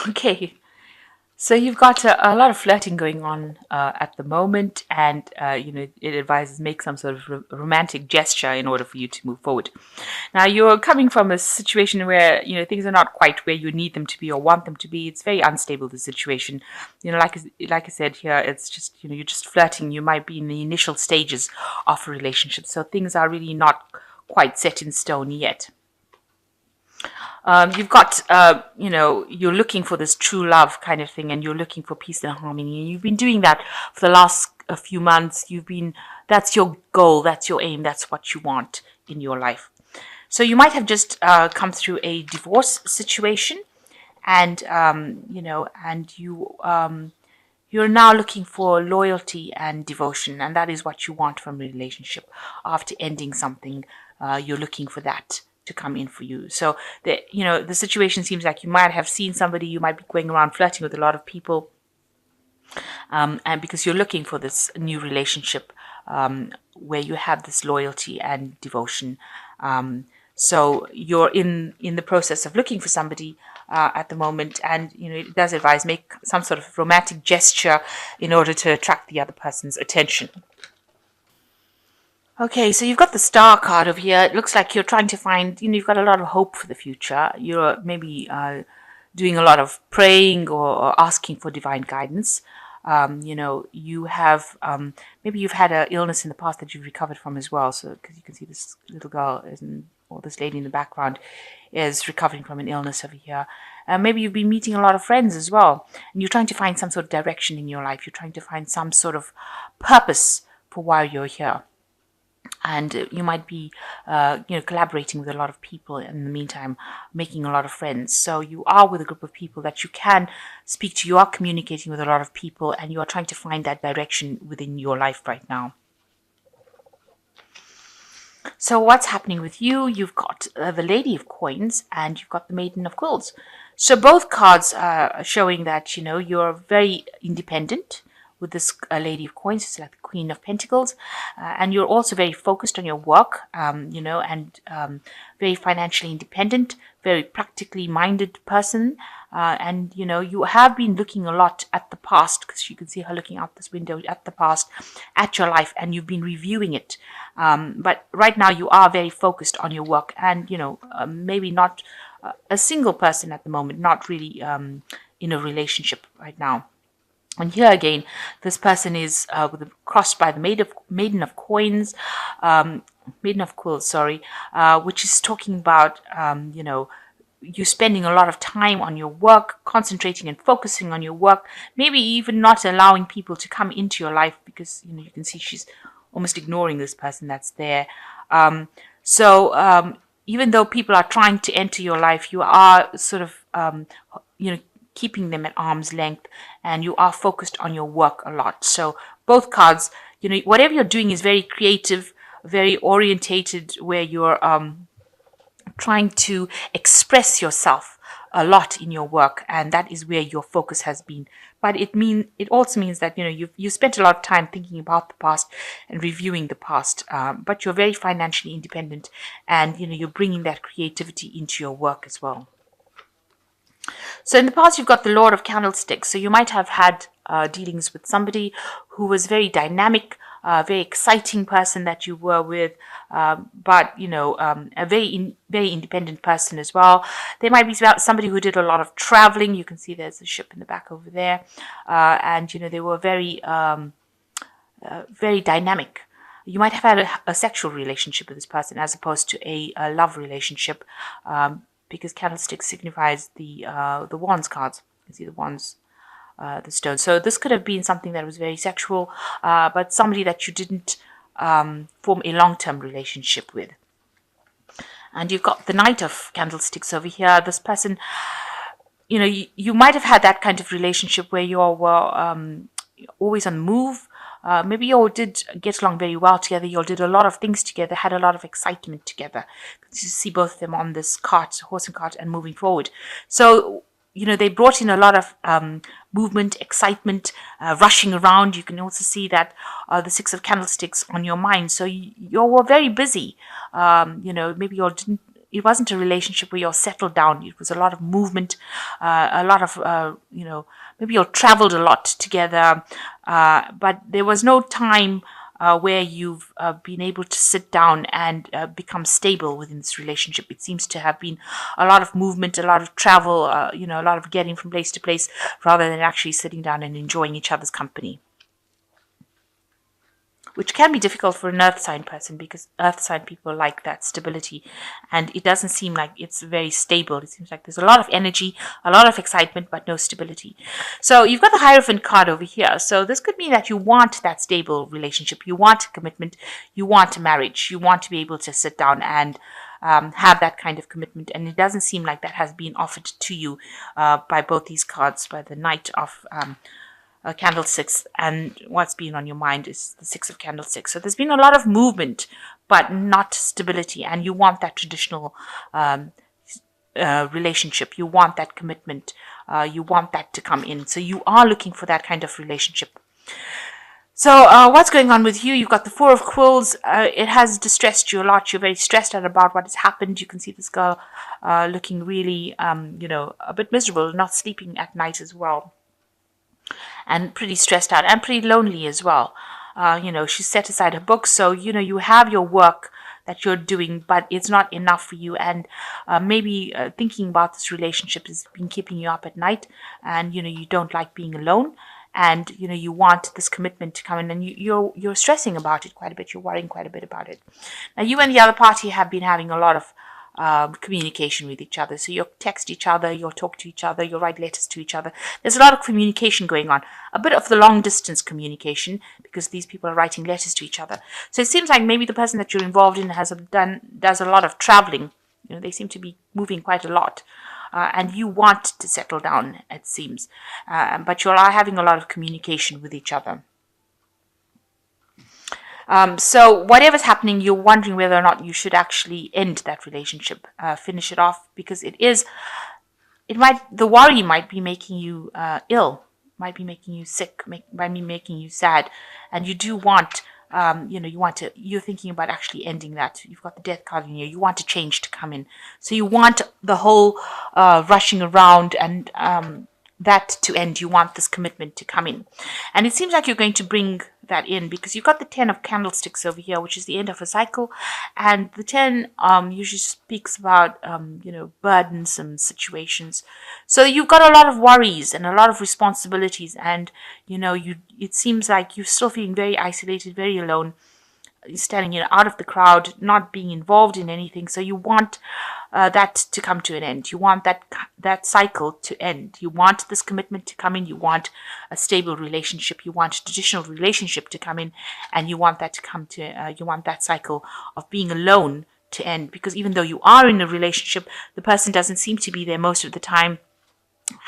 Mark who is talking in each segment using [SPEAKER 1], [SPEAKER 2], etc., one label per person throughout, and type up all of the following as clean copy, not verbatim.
[SPEAKER 1] Okay, so you've got a lot of flirting going on at the moment, and it advises make some sort of romantic gesture in order for you to move forward. Now, you're coming from a situation where things are not quite where you need them to be or want them to be. It's very unstable, the situation. Like I said here, it's just you're just flirting. You might be in the initial stages of a relationship, so things are really not quite set in stone yet. You've got, you're looking for this true love kind of thing, and you're looking for peace and harmony. And you've been doing that for the last a few months. That's your goal, that's your aim, that's what you want in your life. So you might have just come through a divorce situation, and you're now looking for loyalty and devotion, and that is what you want from a relationship. After ending something, you're looking for that to come in for you. So the situation seems like you might have seen somebody, you might be going around flirting with a lot of people, and because you're looking for this new relationship where you have this loyalty and devotion. So you're in the process of looking for somebody at the moment, and it does advise make some sort of romantic gesture in order to attract the other person's attention. Okay, so you've got the star card over here. It looks like you're trying to find, you've got a lot of hope for the future. You're maybe doing a lot of praying or asking for divine guidance. You have, maybe you've had an illness in the past that you've recovered from as well. So, because you can see this little girl or this lady in the background is recovering from an illness over here. Maybe you've been meeting a lot of friends as well, and you're trying to find some sort of direction in your life. You're trying to find some sort of purpose for why you're here. And you might be collaborating with a lot of people in the meantime, making a lot of friends. So you are with a group of people that you can speak to. You are communicating with a lot of people, and you are trying to find that direction within your life right now. So what's happening with you? You've got the Lady of Coins, and you've got the Maiden of Quills. So both cards are showing that you're very independent. With this Lady of Coins, it's like the Queen of Pentacles, and you're also very focused on your work, and very financially independent, very practically minded person, and you have been looking a lot at the past, because you can see her looking out this window at the past, at your life, and you've been reviewing it. But right now you are very focused on your work, and maybe not a single person at the moment, not really in a relationship right now. And here again, this person is crossed by the Maiden of Coins, Maiden of Quills, sorry, which is talking about, you spending a lot of time on your work, concentrating and focusing on your work, maybe even not allowing people to come into your life, because, you can see she's almost ignoring this person that's there. So even though people are trying to enter your life, you are sort of, keeping them at arm's length, and you are focused on your work a lot. So both cards, whatever you're doing is very creative, very orientated, where you're trying to express yourself a lot in your work, and that is where your focus has been. But it also means that you spent a lot of time thinking about the past and reviewing the past, but you're very financially independent, and you're bringing that creativity into your work as well. So in the past, you've got the Lord of Candlesticks. So you might have had dealings with somebody who was very dynamic, very exciting person that you were with, but a very independent person as well. There might be somebody who did a lot of traveling. You can see there's a ship in the back over there, and they were very very dynamic. You might have had a sexual relationship with this person as opposed to a love relationship. Because candlestick signifies the wands cards. You can see the wands, the stones. So this could have been something that was very sexual, but somebody that you didn't form a long-term relationship with. And you've got the Knight of Candlesticks over here. This person, you might have had that kind of relationship where you all were always on the move. Maybe you all did get along very well together. You all did a lot of things together, had a lot of excitement together. You see both of them on this cart, horse and cart, and moving forward. So, they brought in a lot of movement, excitement, rushing around. You can also see that the Six of Candlesticks on your mind. So you all were very busy. Maybe you all didn't it wasn't a relationship where you're settled down. It was a lot of movement, a lot of maybe you traveled a lot together, but there was no time where you've been able to sit down and become stable within this relationship. It seems to have been a lot of movement, a lot of travel, a lot of getting from place to place, rather than actually sitting down and enjoying each other's company, which can be difficult for an earth sign person, because earth sign people like that stability, and it doesn't seem like it's very stable. It seems like there's a lot of energy, a lot of excitement, but no stability. So you've got the Hierophant card over here. So this could mean that you want that stable relationship, you want a commitment, you want a marriage, you want to be able to sit down and have that kind of commitment, and it doesn't seem like that has been offered to you by both these cards, by the Knight of candlesticks, and what's been on your mind is the Six of Candlesticks. So there's been a lot of movement, but not stability, and you want that traditional relationship. You want that commitment. You want that to come in. So you are looking for that kind of relationship. So what's going on with you? You've got the Four of Quills. It has distressed you a lot. You're very stressed out about what has happened. You can see this girl looking really, a bit miserable, not sleeping at night as well, and pretty stressed out and pretty lonely as well. She's set aside her books, so you have your work that you're doing, but it's not enough for you, and maybe thinking about this relationship has been keeping you up at night, and you don't like being alone, and you want this commitment to come in, and you're stressing about it quite a bit. You're worrying quite a bit about it. Now, you and the other party have been having a lot of communication with each other. So you'll text each other, you'll talk to each other, you'll write letters to each other. There's a lot of communication going on. A bit of the long distance communication, because these people are writing letters to each other. So it seems like maybe the person that you're involved in does a lot of traveling. They seem to be moving quite a lot. And you want to settle down, it seems. But you are having a lot of communication with each other. So whatever's happening, you're wondering whether or not you should actually end that relationship, finish it off, because the worry might be making you ill, might be making you sick, might be making you sad, and you do want, you're thinking about actually ending that. You've got the Death card in here. You want a change to come in, so you want the whole rushing around and that to end. You want this commitment to come in, and it seems like you're going to bring that in, because you've got the Ten of Candlesticks over here, which is the end of a cycle, and the 10 usually speaks about burdensome situations. So you've got a lot of worries and a lot of responsibilities, and it seems like you're still feeling very isolated, very alone, standing out of the crowd, not being involved in anything. So you want that to come to an end. You want that cycle to end. You want this commitment to come in. You want a stable relationship. You want a traditional relationship to come in, and you want that to come to. You want that cycle of being alone to end, because even though you are in a relationship, the person doesn't seem to be there most of the time,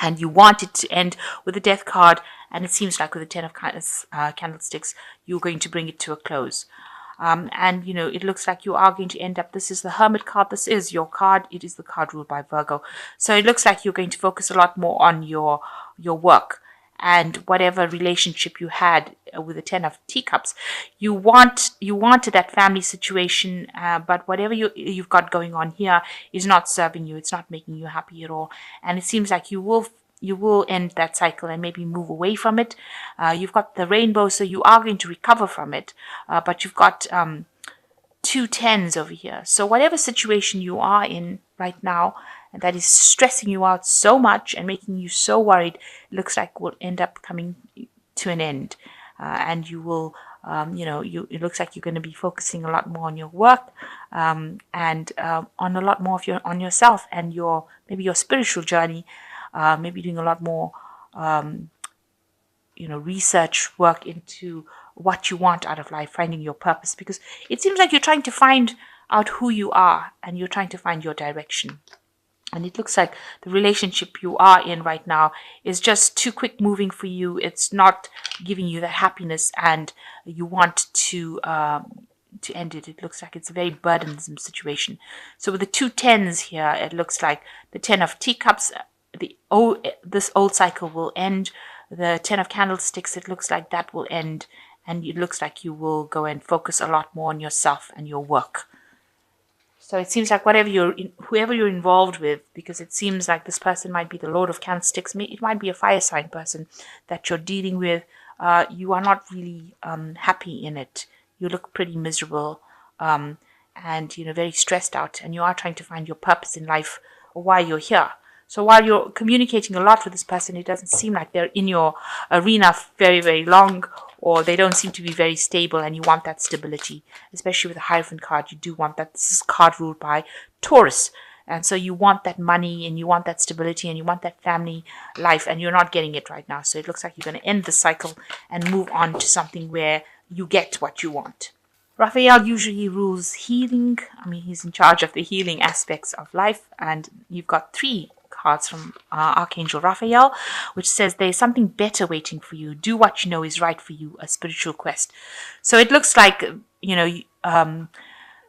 [SPEAKER 1] and you want it to end with the Death card. And it seems like with the Ten of Candlesticks, you're going to bring it to a close. And it looks like you are going to end up, this is the Hermit card, this is your card, it is the card ruled by Virgo. So it looks like you're going to focus a lot more on your work, and whatever relationship you had with the Ten of Teacups, you wanted that family situation, but whatever you've got going on here is not serving you, it's not making you happy at all, and it seems like you will end that cycle and maybe move away from it. You've got the Rainbow, so you are going to recover from it, but you've got 2 tens over here. So whatever situation you are in right now, and that is stressing you out so much and making you so worried, it looks like will end up coming to an end. And you will, it looks like you're going to be focusing a lot more on your work, and on a lot more of on yourself and maybe your spiritual journey. Maybe doing a lot more, research work into what you want out of life, finding your purpose, because it seems like you're trying to find out who you are and you're trying to find your direction. And it looks like the relationship you are in right now is just too quick moving for you. It's not giving you that happiness, and you want to end it. It looks like it's a very burdensome situation. So with the 2 tens here, it looks like the Ten of Teacups, this old cycle will end. The Ten of Candlesticks, it looks like that will end, and it looks like you will go and focus a lot more on yourself and your work. So it seems like whoever you're involved with, because it seems like this person might be the Lord of Candlesticks. It might be a fire sign person that you're dealing with. You are not really happy in it. You look pretty miserable, and very stressed out, and you are trying to find your purpose in life or why you're here. So while you're communicating a lot with this person, it doesn't seem like they're in your arena very, very long, or they don't seem to be very stable, and you want that stability, especially with the Hierophant card. You do want that. This is a card ruled by Taurus. And so you want that money, and you want that stability, and you want that family life, and you're not getting it right now. So it looks like you're going to end the cycle and move on to something where you get what you want. Raphael usually rules healing. I mean, he's in charge of the healing aspects of life. And you've got 3 cards from Archangel Raphael, which says there's something better waiting for you. Do what you know is right for you, a spiritual quest. So it looks like, the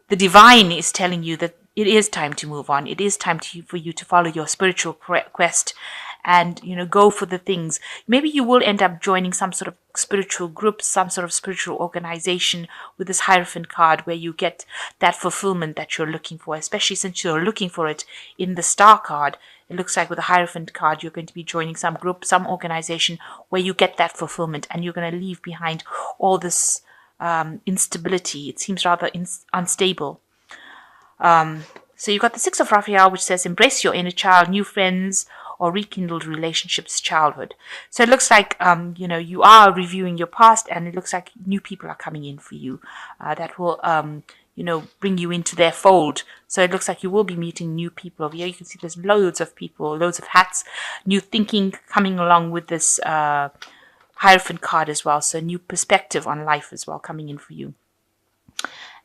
[SPEAKER 1] divine is telling you that it is time to move on. It is time for you to follow your spiritual quest and, go for the things. Maybe you will end up joining some sort of spiritual group, some sort of spiritual organization with this Hierophant card where you get that fulfillment that you're looking for, especially since you're looking for it in the Star card. It looks like with the Hierophant card, you're going to be joining some group, some organization where you get that fulfillment, and you're going to leave behind all this instability. It seems rather unstable. So you've got the 6 of Raphael, which says embrace your inner child, new friends, or rekindled relationships, childhood. So it looks like, you are reviewing your past, and it looks like new people are coming in for you that will, bring you into their fold. So it looks like you will be meeting new people over here. You can see there's loads of people, loads of hats, new thinking coming along with this Hierophant card as well. So new perspective on life as well coming in for you.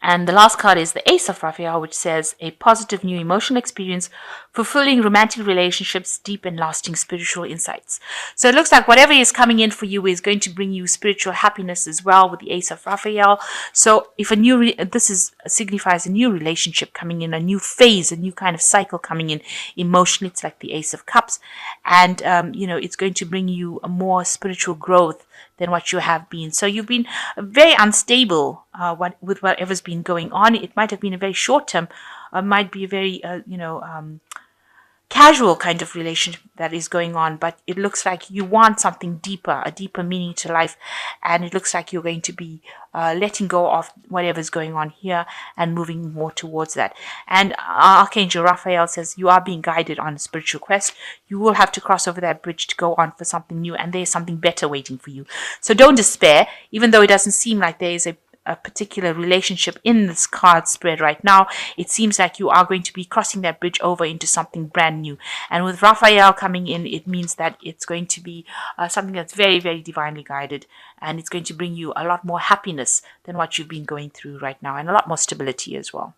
[SPEAKER 1] And the last card is the Ace of Raphael, which says a positive new emotional experience, fulfilling romantic relationships, deep and lasting spiritual insights. So it looks like whatever is coming in for you is going to bring you spiritual happiness as well with the Ace of Raphael. So if this signifies a new relationship coming in, a new phase, a new kind of cycle coming in emotionally. It's like the Ace of Cups, and it's going to bring you a more spiritual growth than what you have been. So you've been very unstable with whatever's been going on. It might have been a very short term, might be a very, casual kind of relationship that is going on, but it looks like you want something deeper, a deeper meaning to life, and it looks like you're going to be letting go of whatever's going on here and moving more towards that. And Archangel Raphael says you are being guided on a spiritual quest. You will have to cross over that bridge to go on for something new, and there's something better waiting for you. So don't despair, even though it doesn't seem like there is a particular relationship in this card spread right now. It seems like you are going to be crossing that bridge over into something brand new. And with Raphael coming in, it means that it's going to be something that's very, very divinely guided. And it's going to bring you a lot more happiness than what you've been going through right now, and a lot more stability as well.